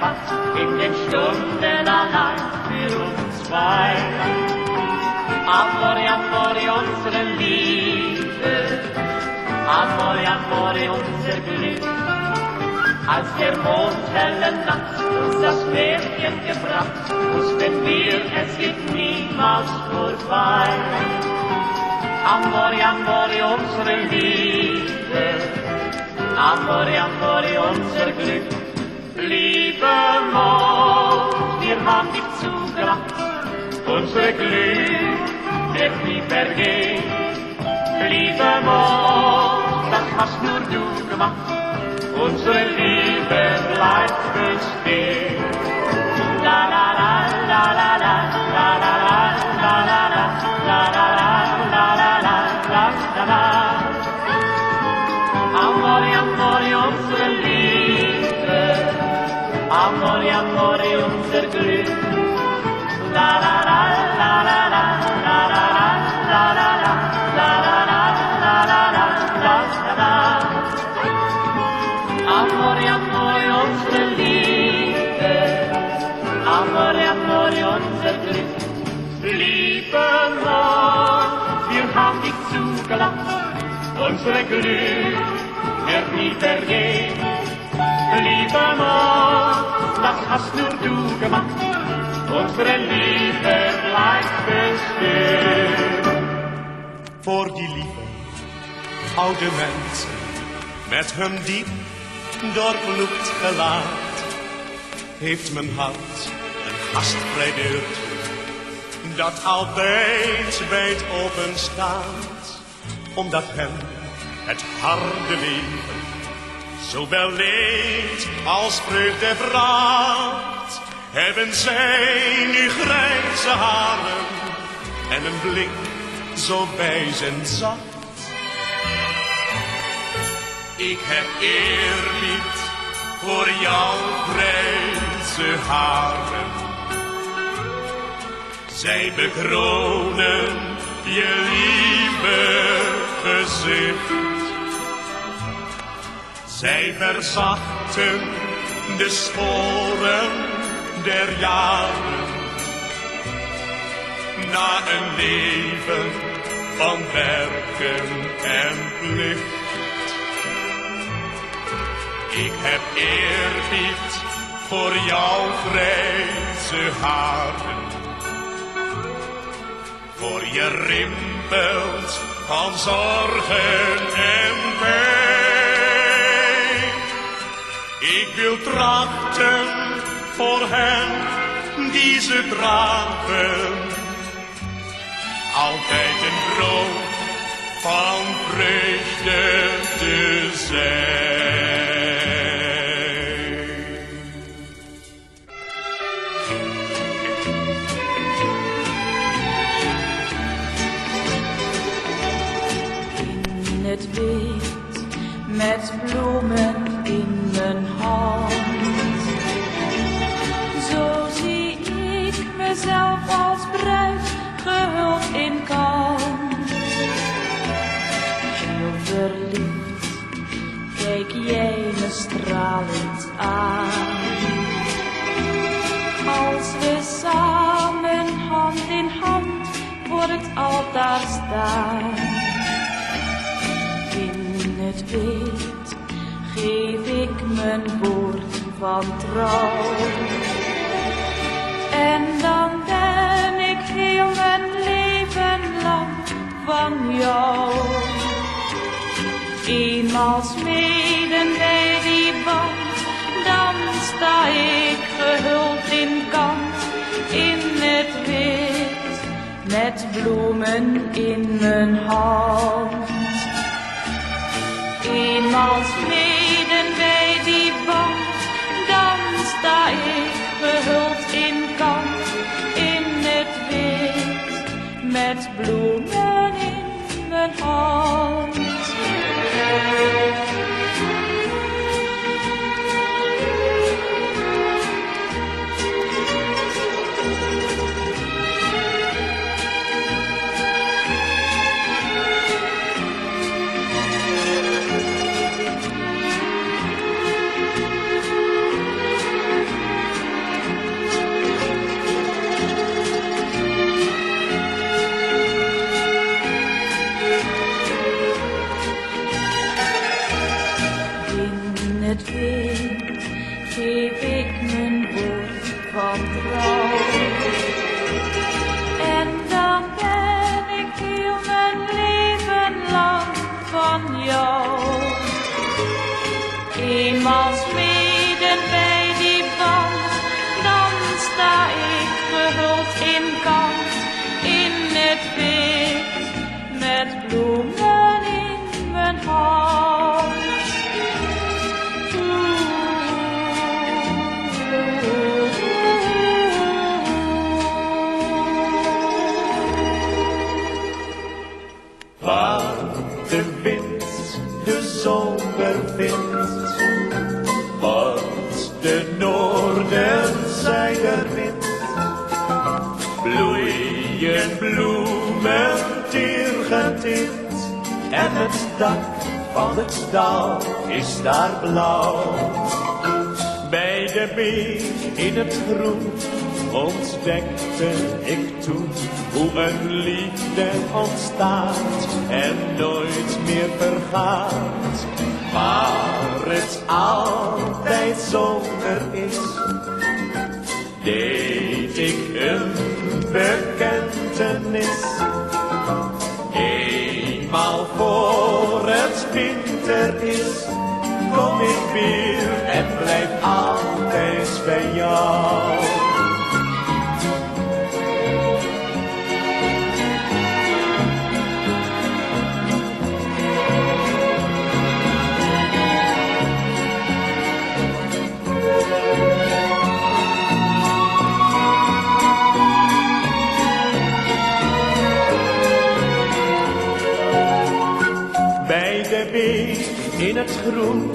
fast in den Stunden allein für uns zwei. Amore, amore, unsere Liebe, amore, amore, unser Glück. Als der Mond helle Nacht uns das Märchen gebracht, wussten wir, es geht niemals vorbei. Amore, amore, unsere Liebe, amore, amore, unser Glück. Liebe Mond, wir haben dich zugelacht, unser Glück wird nie vergehen. Liebe Mond, das hast nur du gemacht, unsere Liebe bleibt bestehen. La la la la la la la la la la la la la la la la la la. Amore, amore, unsere Liebe, amore, amore, unser Glück. La la la la la la la la la la la la la la la. Amore, amore, unsere Liebe, amore, amore, unser Glück. Liebe Mond, wir haben dich zugelacht, unsere Glück wird nie vergehen. Liebe Mond, das hast nur du gemacht, unsere Liebe bleibt bestehen. Voor die lieve oude mensen met hun diep doorvloed gelaat, heeft mijn hart een gastvrij deurtje dat altijd wijd open staat, omdat hem het harde leven zowel leed als vreugde bracht. Hebben zij nu grijze haren en een blik zo wijs en zacht. Ik heb eerbied voor jouw grijze haren. Zij bekronen je lieve gezicht. Zij verzachten de sporen der jaren. Na een leven van werken en plicht. Ik heb eerbied voor jouw grijze haren. Voor je rimpelt van zorgen en pijn. Ik wil trachten voor hen die ze dragen. Altijd een bron van vreugde te zijn. In het wit met bloemen in mijn hand, zo zie ik mezelf als bruid gehuld in kant. Heel verliefd kijk jij me stralend aan, als we samen hand in hand voor het altaar staan. In het wit geef ik mijn woord van trouw, en dan ben ik heel mijn leven lang van jou. Eenmaal smeden wij die band, dan sta ik gehuld in kant, in het wit met bloemen in mijn hand. Eenmaal smeden wij die band, dan sta ik gehuld in kant, in het wit met bloemen in mijn hand. in kant in het wit, met bloemen in mijn hand. Waar de wind de zomerwind, wat de noorden-zuiderwind, bloeien bloemen teergetint en het dak van het dal is daar blauw. Bij de beek in het groen ontdekte ik toen hoe een liefde ontstaat en nooit meer vergaat. Maar het altijd zomer is, deed ik een bekentenis. Eenmaal voor het winter is, kom ik weer en blijf altijd bij jou. Bij de beek in het groen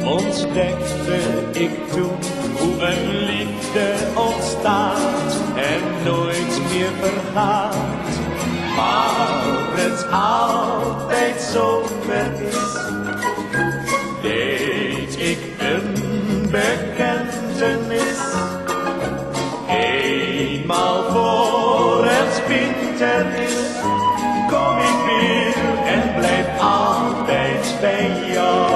ontdekte ik toen hoe een liefde ontstaat en nooit meer vergaat. Maar het altijd zomer is, deed ik een bekentenis. Eenmaal voor het winter is, kom ik weer en blijf altijd bij jou.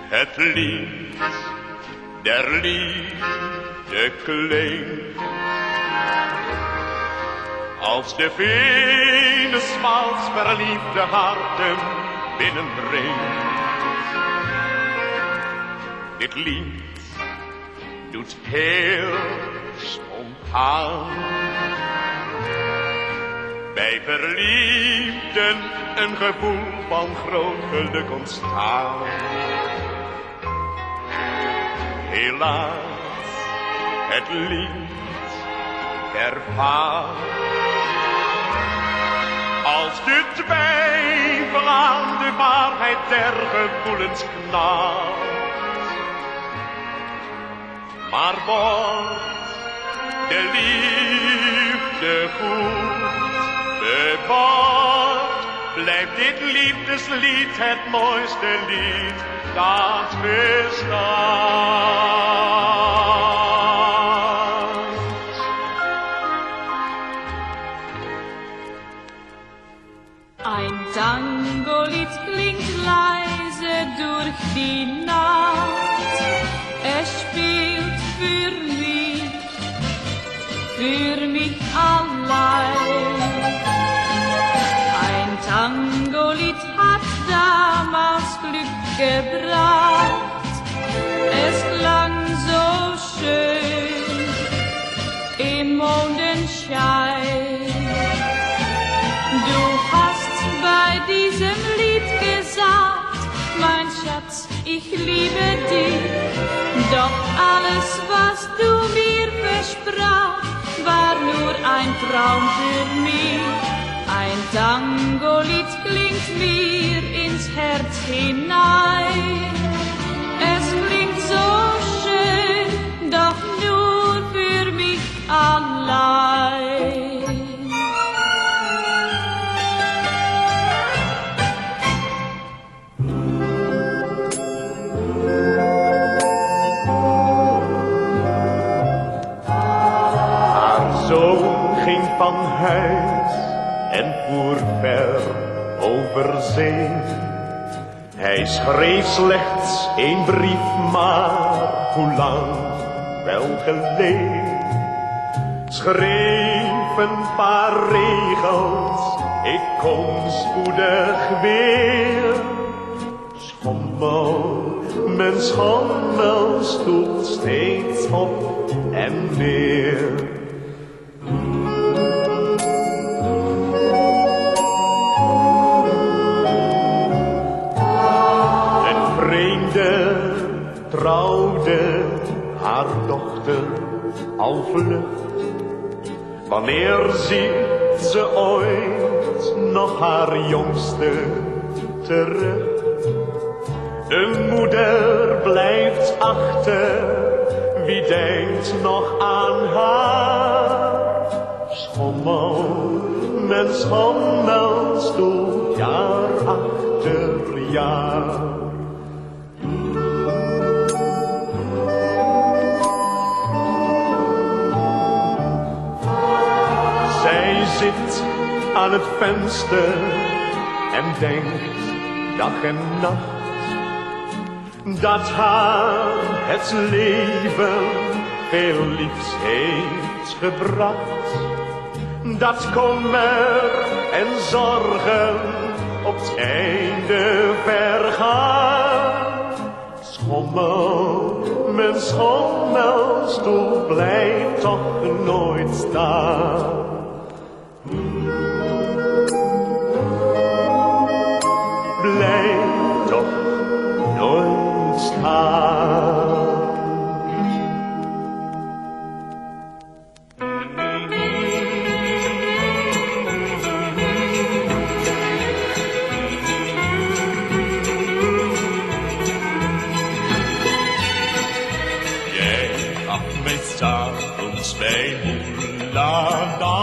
Het lied der liefde klinkt als de Venusmaals verliefde harten binnenbrengt. Dit lied doet heel spontaan bij verliefden een gevoel van groot geluk ontstaan. Helaas, het lied vervaagt als de twijfel aan de waarheid der gevoelens knaagt. Maar wordt de liefde goed bewaard, blijft dit liefdeslied het mooiste lied dat bestaat. Ein Tangolied klingt leise durch die Nacht. Es spielt für mich allein. Ein Tangolied hat damals Glück gebracht. Es klang so schön im Mondenschein. Du hast bei diesem Lied gesagt, mein Schatz, ich liebe dich. Doch alles, was du mir versprach, war nur ein Traum für mich. Ein Tangolied klingt mir ins Herz hinein. Es klingt so schön, doch nur für mich allein. Ging van huis en voer ver over zee. Hij schreef slechts 1 brief, maar hoe lang wel geleden. Schreef een paar regels, ik kom spoedig dag weer. Schommel, mijn schommel stoelt steeds op en neer. Een vreemde trouwde haar dochter al vlug. Wanneer ziet ze ooit nog haar jongste terug? De moeder blijft achter, wie denkt nog aan haar? Schommel, mijn schommel stoelt jaar achter jaar. Zij zit aan het venster en denkt dag en nacht dat haar het leven veel liefs heeft gebracht. Dat kommer en zorgen op het einde vergaan. Schommel, mijn schommelstoel blijft toch nooit staan. Blijft toch nooit staan. Jij gaf mij 's avonds bij Moeladans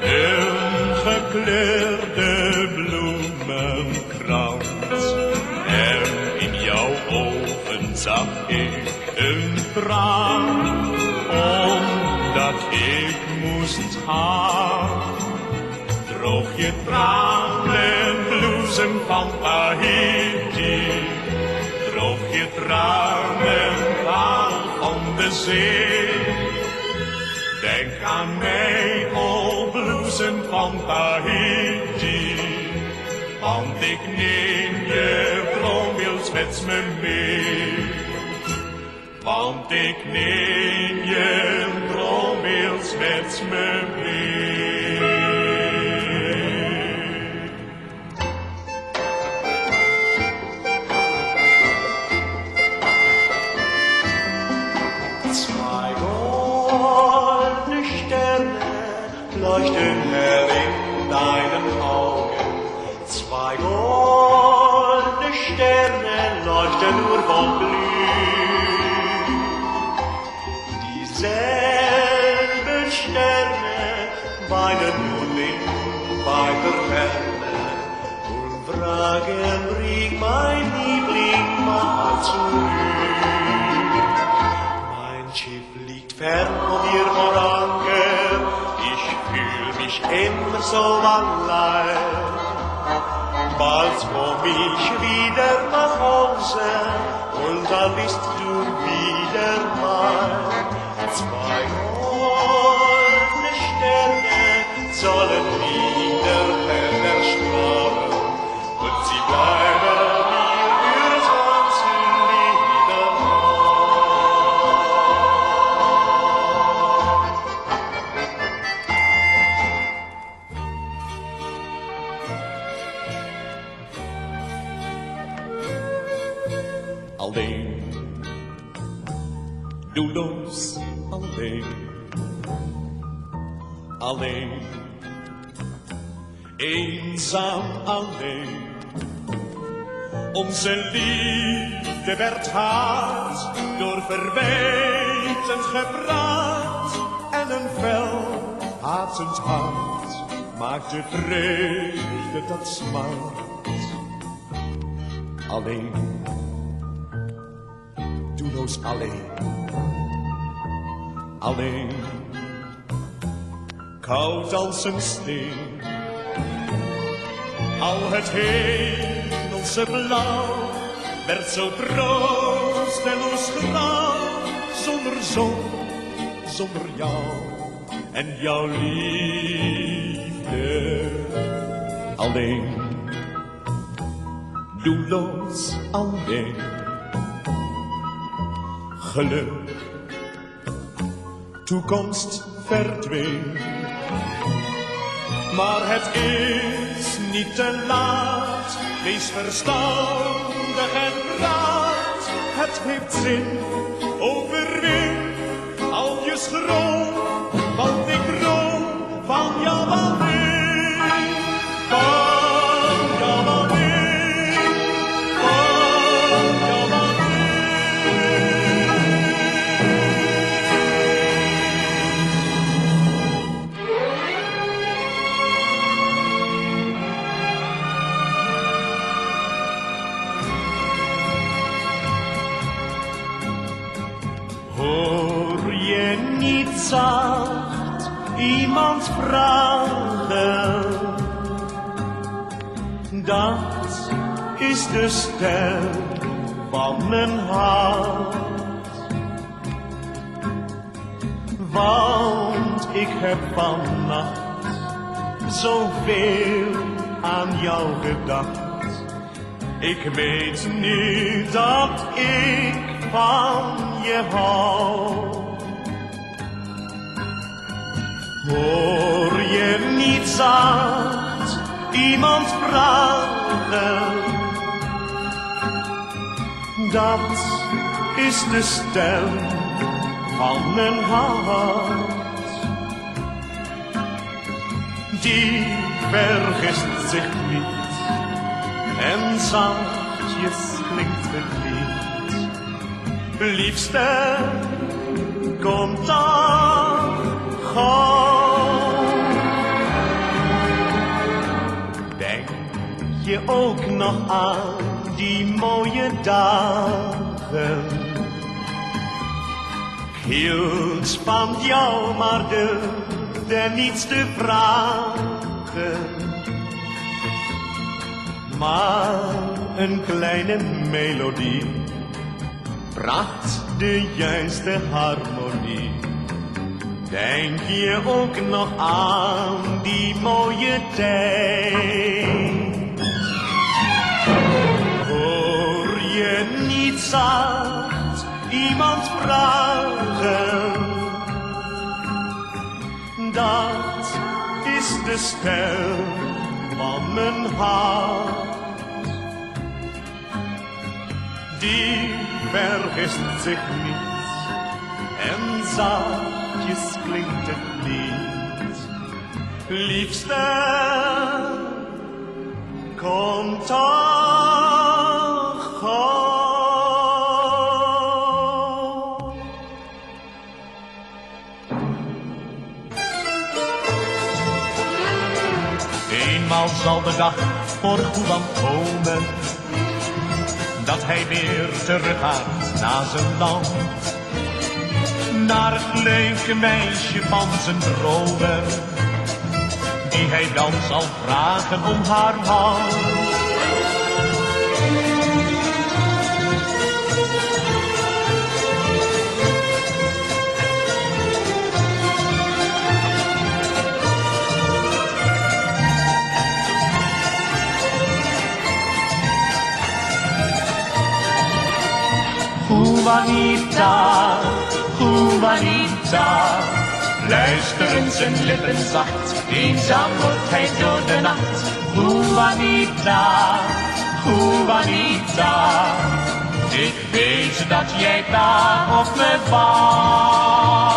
een gekleurde bloemenkrans. En in jouw ogen zag ik een traan, omdat ik moest gaan. Droog je tranen, bloesem van Tahiti. Droog je tranen, paal van de zee. Denk aan mij, o bloesem van Tahiti. Want ik neem je bromwils met me mee. Want ik neem je bromwils met me mee. Zwei goldene Sterne leuchten hell in deinen Augen. Zwei goldene Sterne leuchten nur von Glück. Dieselben Sterne weinen nun in weiter Ferne und fragen, bring mein Liebling mal zurück. Mein Schiff liegt fern von dir vor Anker, ich fühl mich immer so allein. Bald komm ich wieder nach Hause und dann bist du wieder mein. Zwei goldene Sterne sollen wieder heller strahlen und sie bleiben mir für das ganze Leben. Alleen, doelloos alleen, alleen, eenzaam alleen. Onze liefde werd haat door verwijtend gepraat en een fel hatend hart maakte vreugde tot smart. Alleen, doelloos alleen, alleen, koud als een steen. Al het hemelse blauw werd zo troosteloos grauw, zonder zon, zonder jou en jouw liefde. Alleen, doelloos alleen. Geluk, toekomst verdween. Maar het is niet te laat, wees verstandig en raad. Het heeft zin, overwin al je schroom, want ik droom van jou alleen. Van jou alleen, van jou alleen. Hoor je niet zacht iemand vragen? Dat is de stem van mijn hart. Want ik heb vannacht zoveel aan jou gedacht. Ik weet nu dat ik van je hou. Hoor je niet zacht iemand vragen? Dat is de stem van mijn hart. Die vergist zich niet en zachtjes klinkt het lied. Liefste, kom dan gauw. Denk je ook nog aan die mooie dagen? Ik hield van jou, maar durfde niets te vragen. Maar een kleine melodie bracht de juiste harmonie. Denk je ook nog aan die mooie tijd? Hoor je niet zacht iemand vragen? Dat is de stem van mijn hart. Die vergist zich niet en zachtjes klinkt het lied. Liefste, kom toch gauw. Eenmaal zal de dag voor Goeland komen dat hij weer teruggaat naar zijn land. Naar het leuke meisje van zijn dromen, die hij dan zal vragen om haar hand. Juanita, Juanita, luisteren zijn lippen zacht, eenzaam wordt hij door de nacht. Juanita, Juanita, ik weet dat jij daar op me wacht.